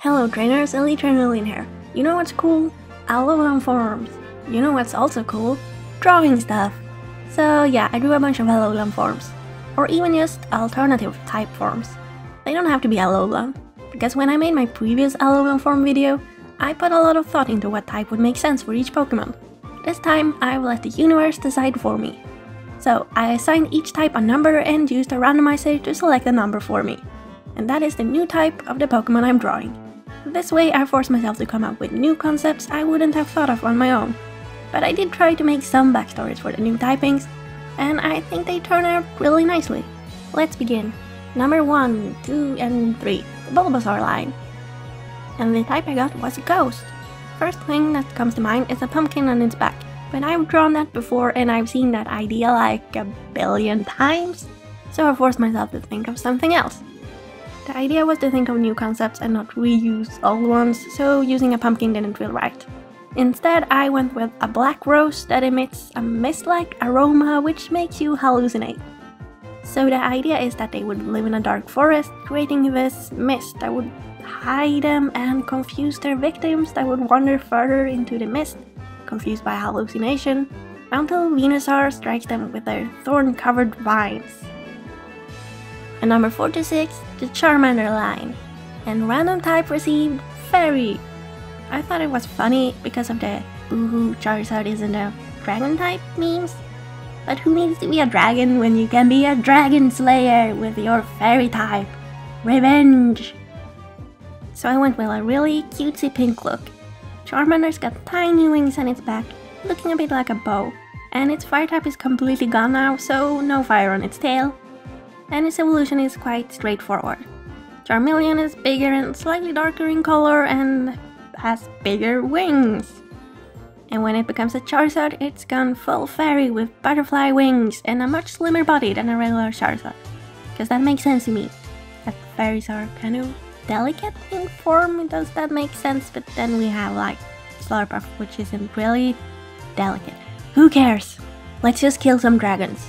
Hello trainers, Alolan here. You know what's cool? Alolan forms. You know what's also cool? Drawing stuff. So yeah, I drew a bunch of Alolan forms. Or even just alternative type forms. They don't have to be Alolan. Because when I made my previous Alolan form video, I put a lot of thought into what type would make sense for each Pokémon. This time, I've let the universe decide for me. So I assigned each type a number and used a randomizer to select a number for me. And that is the new type of the Pokémon I'm drawing. This way I forced myself to come up with new concepts I wouldn't have thought of on my own. But I did try to make some backstories for the new typings, and I think they turn out really nicely. Let's begin. Number 1, 2, and 3, the Bulbasaur line. And the type I got was a ghost. First thing that comes to mind is a pumpkin on its back, but I've drawn that before and I've seen that idea like a billion times, so I forced myself to think of something else. The idea was to think of new concepts and not reuse old ones, so using a pumpkin didn't feel right. Instead, I went with a black rose that emits a mist-like aroma which makes you hallucinate. So the idea is that they would live in a dark forest, creating this mist that would hide them and confuse their victims that would wander further into the mist, confused by hallucination, until Venusaur strikes them with their thorn-covered vines. And number 46, the Charmander line. And random type received Fairy. I thought it was funny because of the "Boohoo, Charizard isn't a dragon type" memes. But who needs to be a dragon when you can be a dragon slayer with your fairy type? Revenge! So I went with a really cutesy pink look. Charmander's got tiny wings on its back, looking a bit like a bow. And its fire type is completely gone now, so no fire on its tail. And its evolution is quite straightforward. Charmeleon is bigger and slightly darker in color and has bigger wings. And when it becomes a Charizard, it's gone full fairy with butterfly wings and a much slimmer body than a regular Charizard. Because that makes sense to me, that fairies are kind of delicate in form, does that make sense? But then we have like Slurpuff, which isn't really delicate. Who cares? Let's just kill some dragons.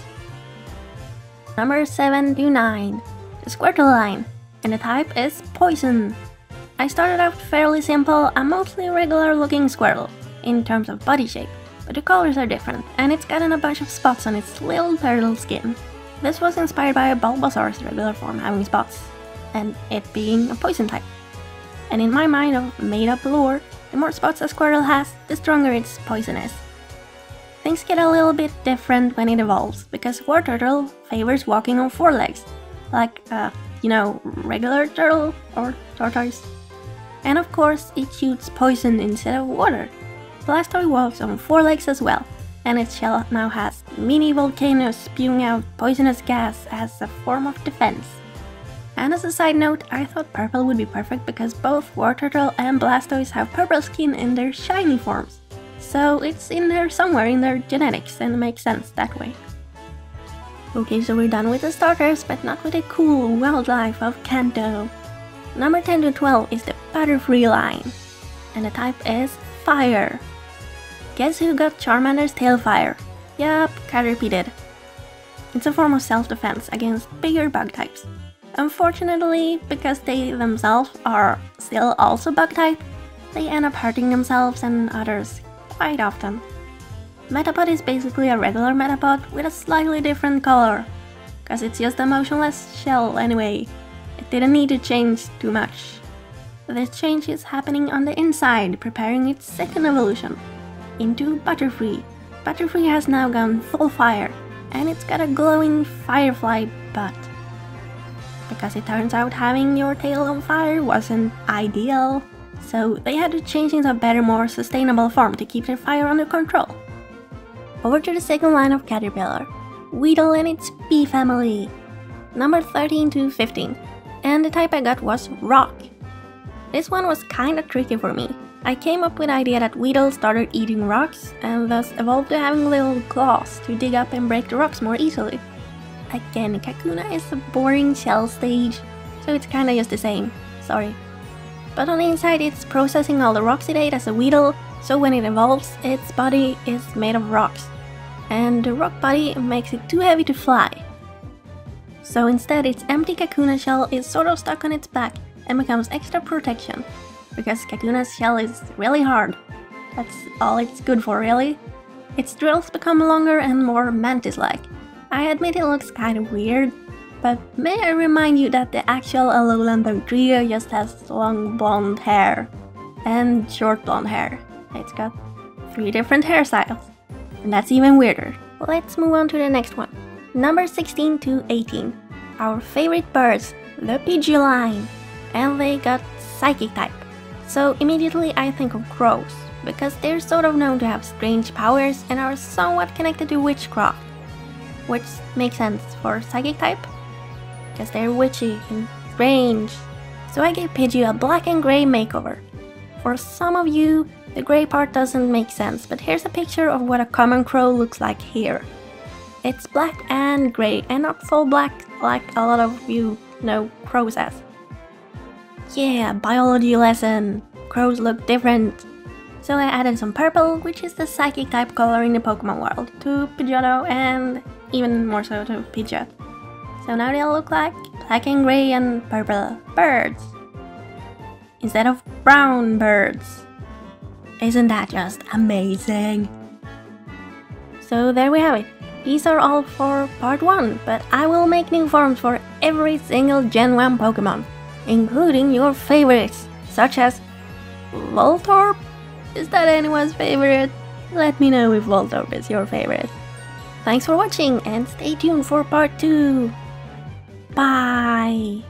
Number 7 to 9, the Squirtle line, and the type is Poison. I started out fairly simple, a mostly regular looking Squirtle, in terms of body shape, but the colors are different, and it's gotten a bunch of spots on its little turtle skin. This was inspired by a Bulbasaur's regular form having spots, and it being a poison type. And in my mind of made-up lore, the more spots a Squirtle has, the stronger its poison is. Things get a little bit different when it evolves, because War Turtle favors walking on 4 legs, like, regular turtle or tortoise. And of course, it shoots poison instead of water. Blastoise walks on 4 legs as well, and its shell now has mini volcanoes spewing out poisonous gas as a form of defense. And as a side note, I thought purple would be perfect because both War Turtle and Blastoise have purple skin in their shiny forms. So it's in there somewhere in their genetics and makes sense that way. Okay, so we're done with the starters, but not with the cool wildlife of Kanto. Number 10 to 12 is the Butterfree line, and the type is Fire. Guess who got Charmander's tail fire? Yup, Caterpie did. It's a form of self-defense against bigger bug types. Unfortunately, because they themselves are still also bug type, they end up hurting themselves and others quite often. Metapod is basically a regular Metapod with a slightly different color, cause it's just a motionless shell anyway. It didn't need to change too much. This change is happening on the inside, preparing its second evolution into Butterfree. Butterfree has now gone full fire, and it's got a glowing firefly butt. Because it turns out having your tail on fire wasn't ideal, so they had to change into a better, more sustainable form to keep their fire under control. Over to the second line of Caterpillar, Weedle and its bee family. Number 13 to 15, and the type I got was Rock. This one was kinda tricky for me. I came up with the idea that Weedle started eating rocks and thus evolved to having little claws to dig up and break the rocks more easily. Again, Kakuna is a boring shell stage, so it's kinda just the same, sorry. But on the inside it's processing all the rocks it ate as a Weedle, so when it evolves, its body is made of rocks. And the rock body makes it too heavy to fly. So instead its empty Kakuna shell is sort of stuck on its back and becomes extra protection. because Kakuna's shell is really hard. That's all it's good for, really. Its drills become longer and more mantis-like. I admit it looks kinda weird, but may I remind you that the actual Alolan Dugtrio just has long blonde hair and short blonde hair. It's got 3 different hairstyles, and that's even weirder. Let's move on to the next one. Number 16 to 18. Our favorite birds, the Pidgeline, and they got Psychic type. So immediately I think of crows, because they're sort of known to have strange powers and are somewhat connected to witchcraft. Which makes sense for Psychic type, because they're witchy and strange. So I gave Pidgey a black and grey makeover. For some of you, the grey part doesn't make sense, but here's a picture of what a common crow looks like here. It's black and grey, and not full black like a lot of you know crows as. Yeah, biology lesson! Crows look different! So I added some purple, which is the Psychic type color in the Pokemon world, to Pidgeotto and even more so to Pidgeot. So now they all look like black and grey and purple birds, instead of brown birds. Isn't that just amazing? So there we have it. These are all for part 1, but I will make new forms for every single Gen 1 Pokemon, including your favorites, such as Voltorb? Is that anyone's favorite? Let me know if Voltorb is your favorite. Thanks for watching and stay tuned for part 2. Bye!